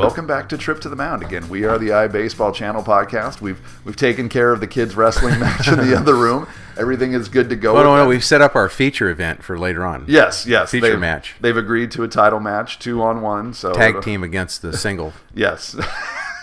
welcome back to Trip to the Mound. Again, we are the iBaseballChannel podcast. We've taken care of the kids' wrestling match in the other room. Everything is good to go. No, we've set up our feature event for later on. Yes. Feature match. They've agreed to a title match, 2-on-1. So tag team against the single. Yes.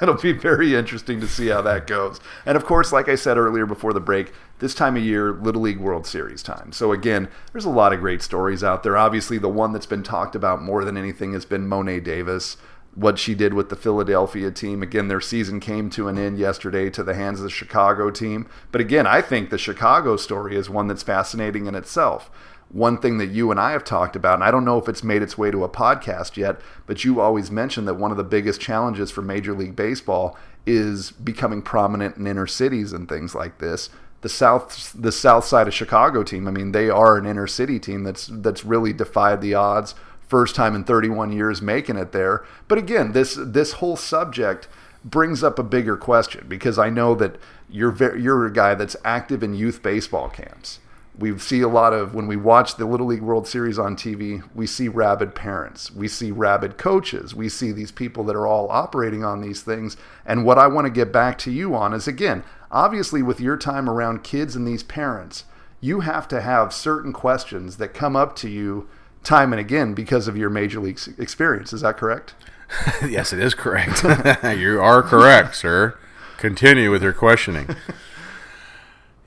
It'll be very interesting to see how that goes. And of course, like I said earlier before the break, this time of year, Little League World Series time. So again, there's a lot of great stories out there. Obviously, the one that's been talked about more than anything has been Monet Davis, what she did with the Philadelphia team. Again, their season came to an end yesterday to the hands of the Chicago team. But again, I think the Chicago story is one that's fascinating in itself. One thing that you and I have talked about, and I don't know if it's made its way to a podcast yet, but you always mentioned that one of the biggest challenges for Major League Baseball is becoming prominent in inner cities and things like this. The south side of Chicago team, I mean, they are an inner city team that's really defied the odds. First time in 31 years making it there. But again, this whole subject brings up a bigger question, because I know that you're a guy that's active in youth baseball camps. We see a lot of, when we watch the Little League World Series on TV, we see rabid parents. We see rabid coaches. We see these people that are all operating on these things. And what I want to get back to you on is, again, obviously with your time around kids and these parents, you have to have certain questions that come up to you time and again because of your Major League experience. Is that correct? Yes, it is correct. You are correct, sir. Continue with your questioning.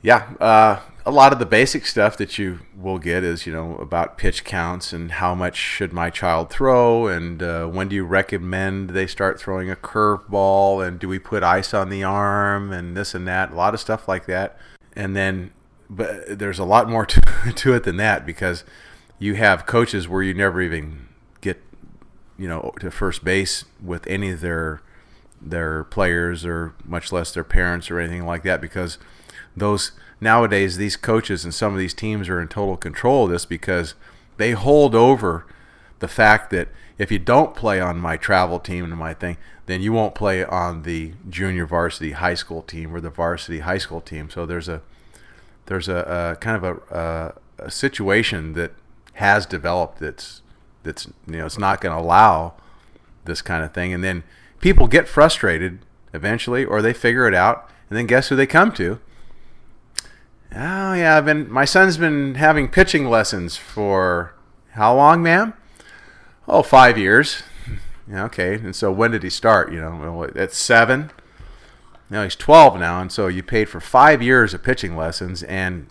Yeah, a lot of the basic stuff that you will get is, about pitch counts and how much should my child throw, and when do you recommend they start throwing a curveball, and do we put ice on the arm, and this and that, a lot of stuff like that. And then, but there's a lot more to it than that, because you have coaches where you never even get, to first base with any of their players, or much less their parents or anything like that, because nowadays these coaches and some of these teams are in total control of this, because they hold over the fact that if you don't play on my travel team and my thing, then you won't play on the junior varsity high school team or the varsity high school team. So there's a kind of a situation that has developed that's it's not going to allow this kind of thing. And then people get frustrated eventually, or they figure it out, and then guess who they come to? Oh yeah, my son's been having pitching lessons for how long, ma'am? Oh, 5 years. Yeah, okay. And so when did he start? At 7. Now he's 12 now, and so you paid for 5 years of pitching lessons, and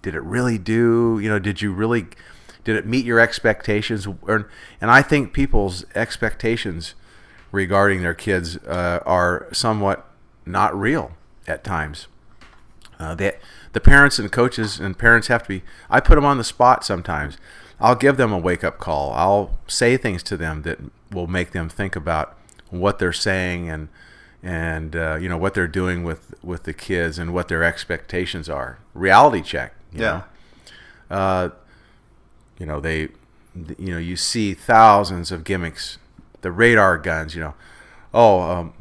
did it really did it meet your expectations? And I think people's expectations regarding their kids are somewhat not real at times. The parents and coaches and parents have to be, I put them on the spot sometimes. I'll give them a wake-up call. I'll say things to them that will make them think about what they're saying and what they're doing with the kids and what their expectations are. Reality check. You see thousands of gimmicks, the radar guns.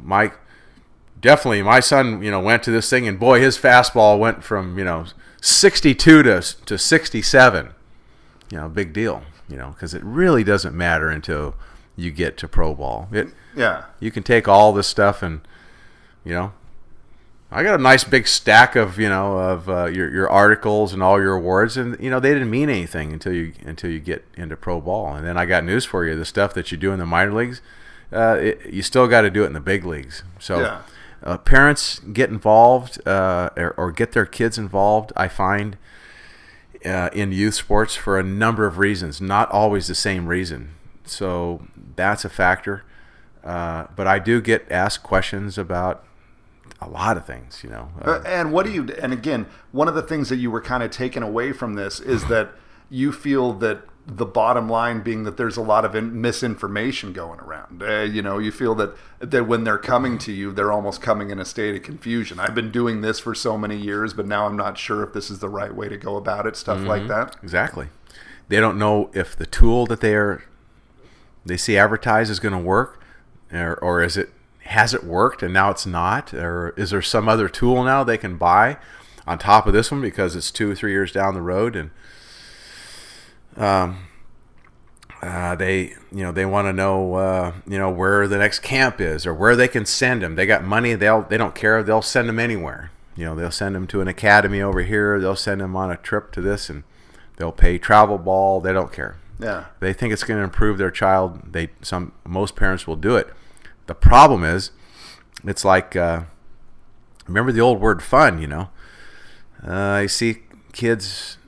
Mike. Definitely, my son, went to this thing, and boy, his fastball went from 62 to 67. Big deal. Because it really doesn't matter until you get to pro ball. You can take all this stuff, and I got a nice big stack of your articles and all your awards, and they didn't mean anything until you get into pro ball. And then I got news for you: the stuff that you do in the minor leagues, you still got to do it in the big leagues. So. Yeah. Parents get involved or get their kids involved, I find, in youth sports for a number of reasons, not always the same reason. So that's a factor. But I do get asked questions about a lot of things, And again, one of the things that you were kind of taken away from this is that you feel that the bottom line being that there's a lot of misinformation going around. You feel that when they're coming to you, they're almost coming in a state of confusion. I've been doing this for so many years, but now I'm not sure if this is the right way to go about it, stuff like that. Exactly. They don't know if the tool that they see advertised is going to work, or has it worked and now it's not, or is there some other tool now they can buy on top of this one because it's 2 or 3 years down the road. And I They want to know where the next camp is or where they can send them. They got money. They don't care. They'll send them anywhere. They'll send them to an academy over here. They'll send them on a trip to this, and they'll pay travel ball. They don't care. Yeah. They think it's going to improve their child. Most parents will do it. The problem is, it's like remember the old word fun. I see kids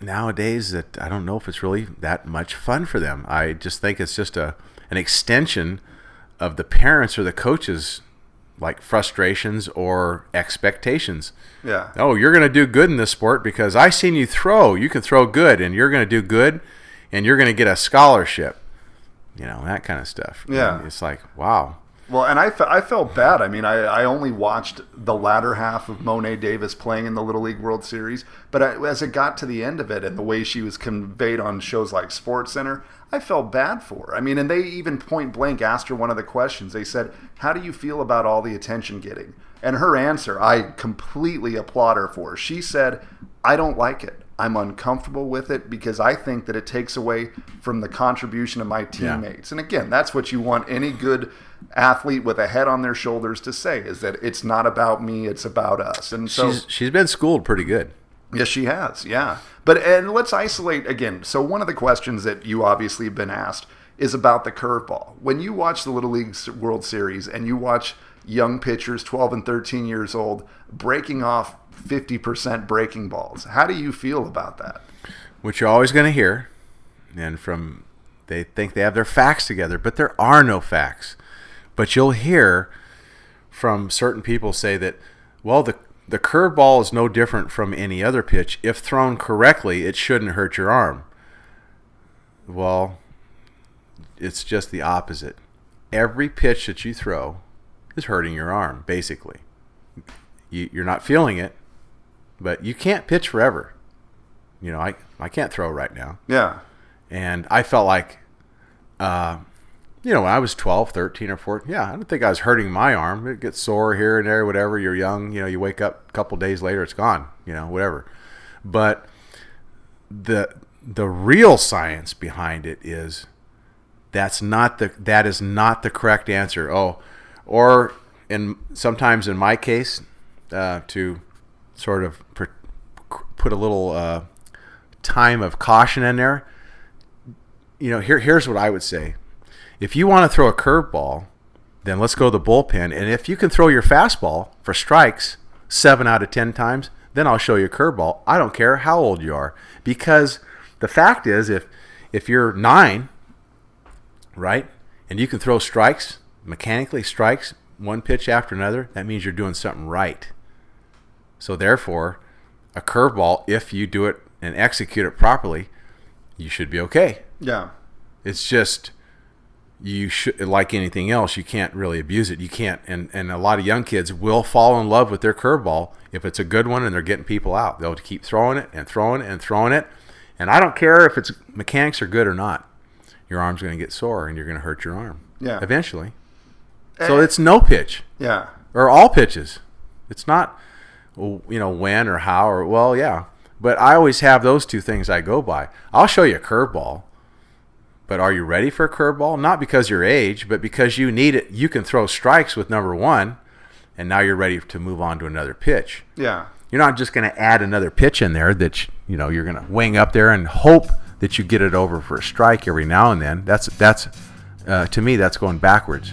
nowadays that I don't know if it's really that much fun for them. I just think it's just an extension of the parents or the coaches, like frustrations or expectations. Yeah. Oh, you're going to do good in this sport because I seen you throw. You can throw good, and you're going to do good, and you're going to get a scholarship. That kind of stuff. Yeah. And it's like, wow. Well, and I felt bad. I mean, I only watched the latter half of Monet Davis playing in the Little League World Series, but as it got to the end of it and the way she was conveyed on shows like SportsCenter, I felt bad for her. I mean, and they even point blank asked her one of the questions. They said, "How do you feel about all the attention getting?" And her answer, I completely applaud her for. She said, "I don't like it. I'm uncomfortable with it because I think that it takes away from the contribution of my teammates." Yeah. And again, that's what you want any good athlete with a head on their shoulders to say, is that it's not about me, it's about us. And so she's been schooled pretty good. Yes, she has. Yeah. And let's isolate again. So one of the questions that you obviously have been asked is about the curveball. When you watch the Little League World Series and you watch young pitchers, 12 and 13 years old, breaking off 50% breaking balls, how do you feel about that? Which you're always going to hear, and they think they have their facts together, but there are no facts. But you'll hear from certain people say that, well, the curveball is no different from any other pitch. If thrown correctly, it shouldn't hurt your arm. Well, it's just the opposite. Every pitch that you throw is hurting your arm, basically. You're not feeling it, but you can't pitch forever. I can't throw right now. Yeah. And I felt like, when I was 12, 13, or 14, I don't think I was hurting my arm. It gets sore here and there, whatever. You're young, you wake up a couple days later, it's gone, whatever. But the real science behind it is that is not the correct answer. Or sometimes in my case, to sort of put a little time of caution in there, here's what I would say. If you want to throw a curveball, then let's go to the bullpen. And if you can throw your fastball for strikes 7 out of 10 times, then I'll show you a curveball. I don't care how old you are. Because the fact is, if you're 9, right, and you can throw strikes, mechanically strikes, one pitch after another, that means you're doing something right. So therefore, a curveball, if you do it and execute it properly, you should be okay. Yeah. It's just, you should, like anything else, you can't really abuse it. You can't, and a lot of young kids will fall in love with their curveball if it's a good one and they're getting people out. They'll keep throwing it and throwing it and throwing it. And I don't care if its mechanics are good or not. Your arm's going to get sore and you're going to hurt your arm. Yeah. Eventually. So it's no pitch. Yeah. Or all pitches. It's not, when or how or, well, yeah. But I always have those two things I go by. I'll show you a curveball. But are you ready for a curveball? Not because your age, but because you need it. You can throw strikes with number 1, and now you're ready to move on to another pitch. Yeah. You're not just going to add another pitch in there that you're going to wing up there and hope that you get it over for a strike every now and then. That's to me, that's going backwards.